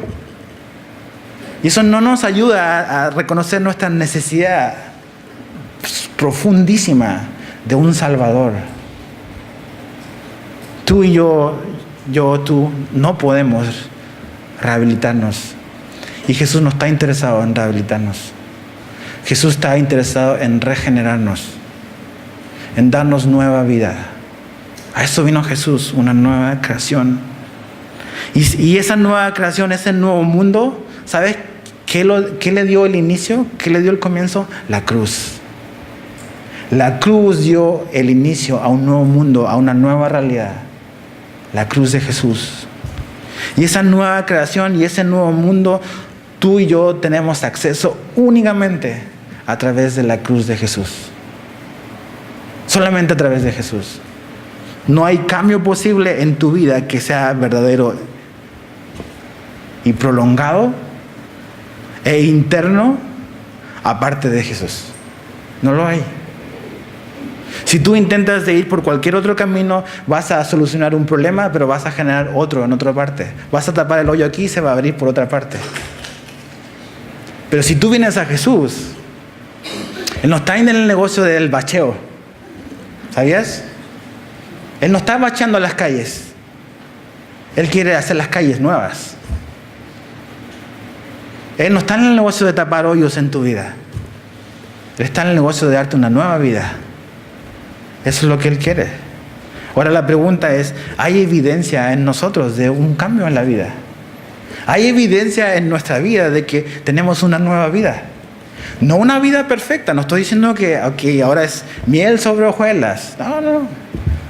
Y eso no nos ayuda a reconocer nuestra necesidad profundísima de un Salvador. Tú y tú, no podemos rehabilitarnos. Y Jesús no está interesado en rehabilitarnos. Jesús está interesado en regenerarnos, en darnos nueva vida. A eso vino Jesús, una nueva creación. Y esa nueva creación, ese nuevo mundo, ¿sabes qué le dio el inicio? ¿Qué le dio el comienzo? La cruz. La cruz dio el inicio a un nuevo mundo, a una nueva realidad. La cruz de Jesús. Y esa nueva creación y ese nuevo mundo, tú y yo tenemos acceso únicamente a través de la cruz de Jesús. Solamente a través de Jesús. No hay cambio posible en tu vida que sea verdadero y prolongado e interno aparte de Jesús. No lo hay. Si tú intentas de ir por cualquier otro camino, vas a solucionar un problema, pero vas a generar otro en otra parte. Vas a tapar el hoyo aquí y se va a abrir por otra parte. Pero si tú vienes a Jesús, Él no está en el negocio del bacheo. ¿Sabías? Él no está bacheando las calles. Él quiere hacer las calles nuevas. Él no está en el negocio de tapar hoyos en tu vida. Él está en el negocio de darte una nueva vida. Eso es lo que Él quiere. Ahora la pregunta es, ¿hay evidencia en nosotros de un cambio en la vida? ¿Hay evidencia en nuestra vida de que tenemos una nueva vida? No una vida perfecta. No estoy diciendo que ahora es miel sobre hojuelas. No.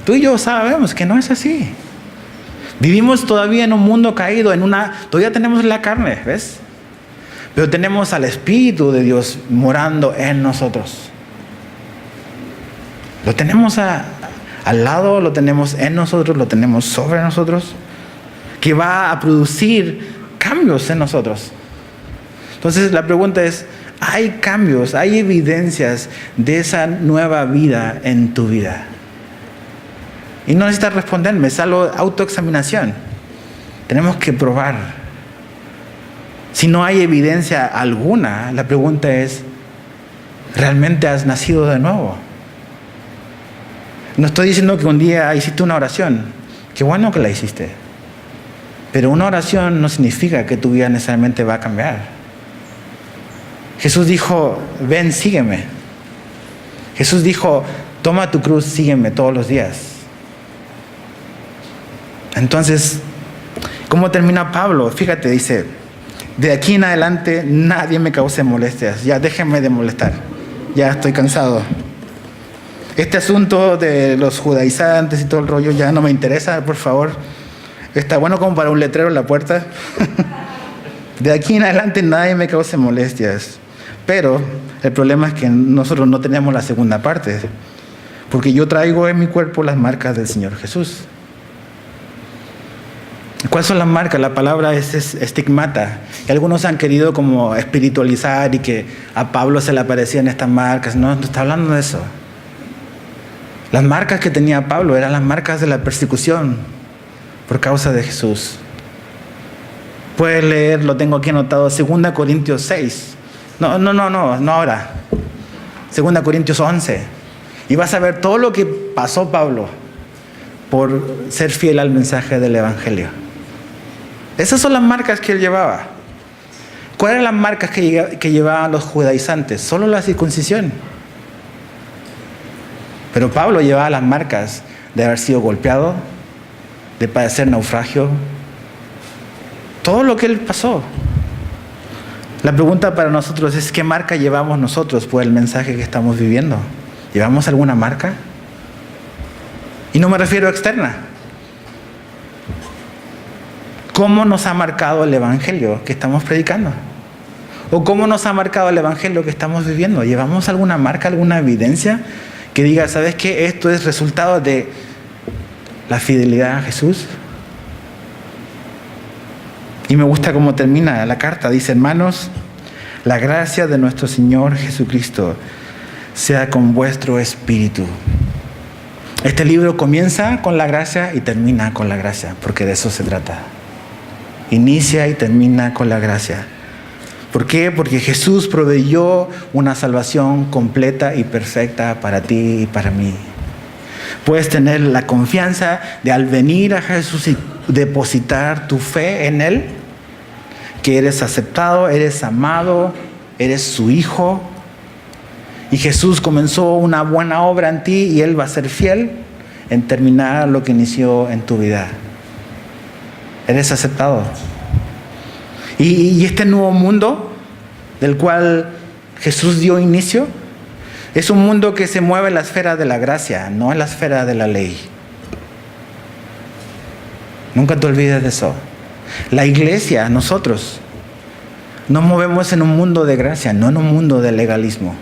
Tú y yo sabemos que no es así. Vivimos todavía en un mundo caído, todavía tenemos la carne, ¿ves? Pero tenemos al Espíritu de Dios morando en nosotros. Lo tenemos al lado, lo tenemos en nosotros, lo tenemos sobre nosotros, que va a producir cambios en nosotros. Entonces la pregunta es, ¿hay cambios, hay evidencias de esa nueva vida en tu vida? Y no necesitas responderme, es algo autoexaminación. Tenemos que probar. Si no hay evidencia alguna, la pregunta es, ¿realmente has nacido de nuevo? No estoy diciendo que un día hiciste una oración. Qué bueno que la hiciste. Pero una oración no significa que tu vida necesariamente va a cambiar. Jesús dijo, ven, sígueme. Jesús dijo, toma tu cruz, sígueme todos los días. Entonces, ¿cómo termina Pablo? Fíjate, dice, de aquí en adelante nadie me cause molestias. Ya déjenme de molestar. Ya estoy cansado. Este asunto de los judaizantes y todo el rollo ya no me interesa, por favor. Está bueno como para un letrero en la puerta. De aquí en adelante nadie me cause molestias. Pero el problema es que nosotros no tenemos la segunda parte. Porque yo traigo en mi cuerpo las marcas del Señor Jesús. ¿Cuáles son las marcas? La palabra es estigmata. Y algunos han querido como espiritualizar y que a Pablo se le aparecían estas marcas. No está hablando de eso. Las marcas que tenía Pablo eran las marcas de la persecución por causa de Jesús. Puedes leer, lo tengo aquí anotado, 2 Corintios 6. No ahora. 2 Corintios 11. Y vas a ver todo lo que pasó Pablo por ser fiel al mensaje del Evangelio. Esas son las marcas que él llevaba. ¿Cuáles eran las marcas que llevaban los judaizantes? Solo la circuncisión. Pero Pablo llevaba las marcas de haber sido golpeado, de padecer naufragio, todo lo que él pasó. La pregunta para nosotros es, ¿qué marca llevamos nosotros por el mensaje que estamos viviendo? ¿Llevamos alguna marca? Y no me refiero a externa. ¿Cómo nos ha marcado el Evangelio que estamos predicando? ¿O cómo nos ha marcado el Evangelio que estamos viviendo? ¿Llevamos alguna marca, alguna evidencia que diga, ¿sabes qué? Esto es resultado de la fidelidad a Jesús. Y me gusta cómo termina la carta. Dice: hermanos, la gracia de nuestro Señor Jesucristo sea con vuestro espíritu. Este libro comienza con la gracia y termina con la gracia, porque de eso se trata. Inicia y termina con la gracia. ¿Por qué? Porque Jesús proveyó una salvación completa y perfecta para ti y para mí. Puedes tener la confianza de, al venir a Jesús y depositar tu fe en Él, que eres aceptado, eres amado, eres su hijo. Y Jesús comenzó una buena obra en ti y Él va a ser fiel en terminar lo que inició en tu vida. Eres aceptado. Y este nuevo mundo del cual Jesús dio inicio es un mundo que se mueve en la esfera de la gracia, no en la esfera de la ley. Nunca te olvides de eso. La iglesia, nosotros, nos movemos en un mundo de gracia, no en un mundo de legalismo.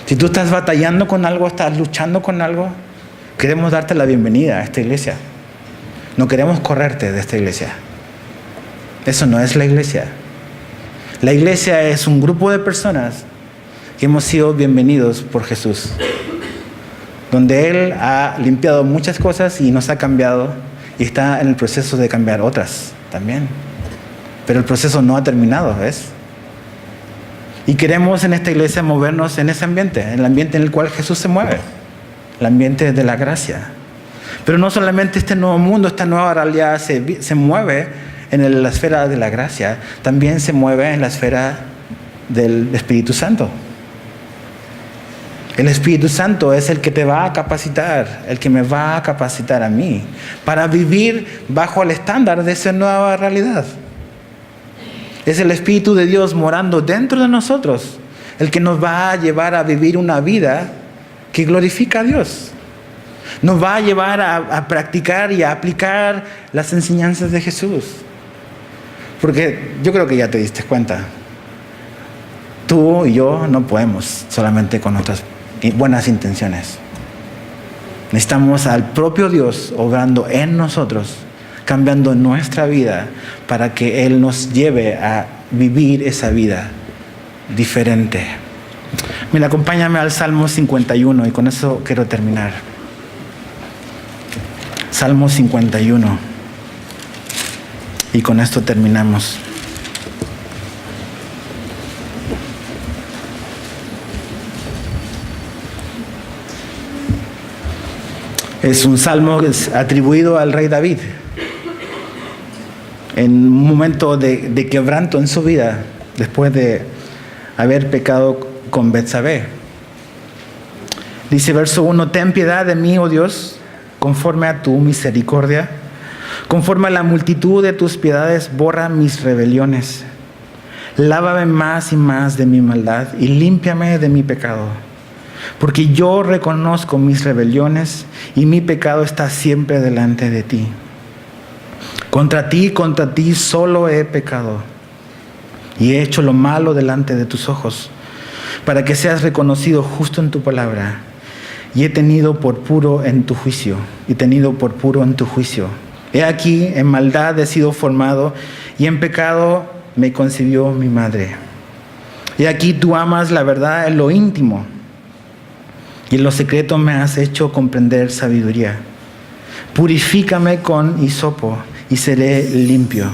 Si tú estás batallando con algo, estás luchando con algo, queremos darte la bienvenida a esta iglesia. No queremos correrte de esta iglesia. Eso no es la iglesia. La iglesia es un grupo de personas que hemos sido bienvenidos por Jesús, donde Él ha limpiado muchas cosas y nos ha cambiado y está en el proceso de cambiar otras también. Pero el proceso no ha terminado, ¿ves? Y queremos en esta iglesia movernos en ese ambiente, en el ambiente en el cual Jesús se mueve, el ambiente de la gracia. Pero no solamente este nuevo mundo, esta nueva realidad se mueve en la esfera de la gracia, también se mueve en la esfera del Espíritu Santo. El Espíritu Santo es el que te va a capacitar, el que me va a capacitar a mí para vivir bajo el estándar de esa nueva realidad. Es el Espíritu de Dios morando dentro de nosotros el que nos va a llevar a vivir una vida que glorifica a Dios. Nos va a llevar a practicar y a aplicar las enseñanzas de Jesús. Porque yo creo que ya te diste cuenta. Tú y yo no podemos solamente con nuestras buenas intenciones. Necesitamos al propio Dios obrando en nosotros, cambiando nuestra vida para que Él nos lleve a vivir esa vida diferente. Mira, acompáñame al Salmo 51 y con eso quiero terminar. Salmo 51. Y con esto terminamos. Es un salmo atribuido al rey David. En un momento de quebranto en su vida, después de haber pecado con Betsabé. Dice verso 1: ten piedad de mí, oh Dios, conforme a tu misericordia. Conforme a la multitud de tus piedades, borra mis rebeliones. Lávame más y más de mi maldad y límpiame de mi pecado. Porque yo reconozco mis rebeliones y mi pecado está siempre delante de ti. Contra ti solo he pecado y he hecho lo malo delante de tus ojos, para que seas reconocido justo en tu palabra. Y he tenido por puro en tu juicio, He aquí, en maldad he sido formado, y en pecado me concibió mi madre. He aquí, tú amas la verdad en lo íntimo, y en lo secreto me has hecho comprender sabiduría. Purifícame con hisopo, y seré limpio.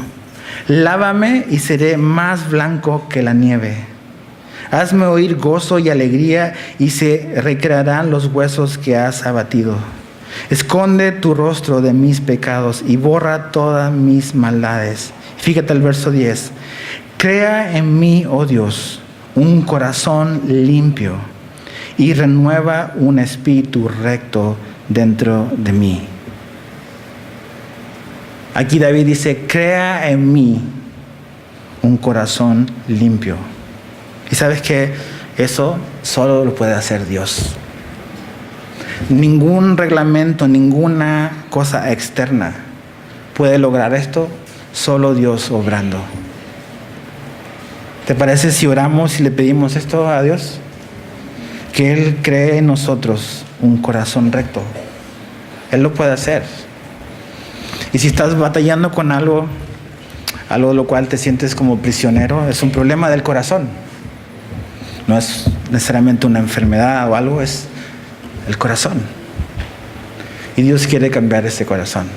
Lávame, y seré más blanco que la nieve. Hazme oír gozo y alegría, y se recrearán los huesos que has abatido. Esconde tu rostro de mis pecados y borra todas mis maldades. Fíjate el verso 10. Crea en mí, oh Dios, un corazón limpio y renueva un espíritu recto dentro de mí. Aquí David dice: crea en mí un corazón limpio. Y sabes que eso solo lo puede hacer Dios. Ningún reglamento, ninguna cosa externa puede lograr esto, solo Dios obrando. ¿Te parece si oramos y le pedimos esto a Dios? Que Él cree en nosotros un corazón recto, Él lo puede hacer. Y si estás batallando con algo de lo cual te sientes como prisionero, es un problema del corazón. No es necesariamente una enfermedad o algo, es el corazón. Y Dios quiere cambiar ese corazón.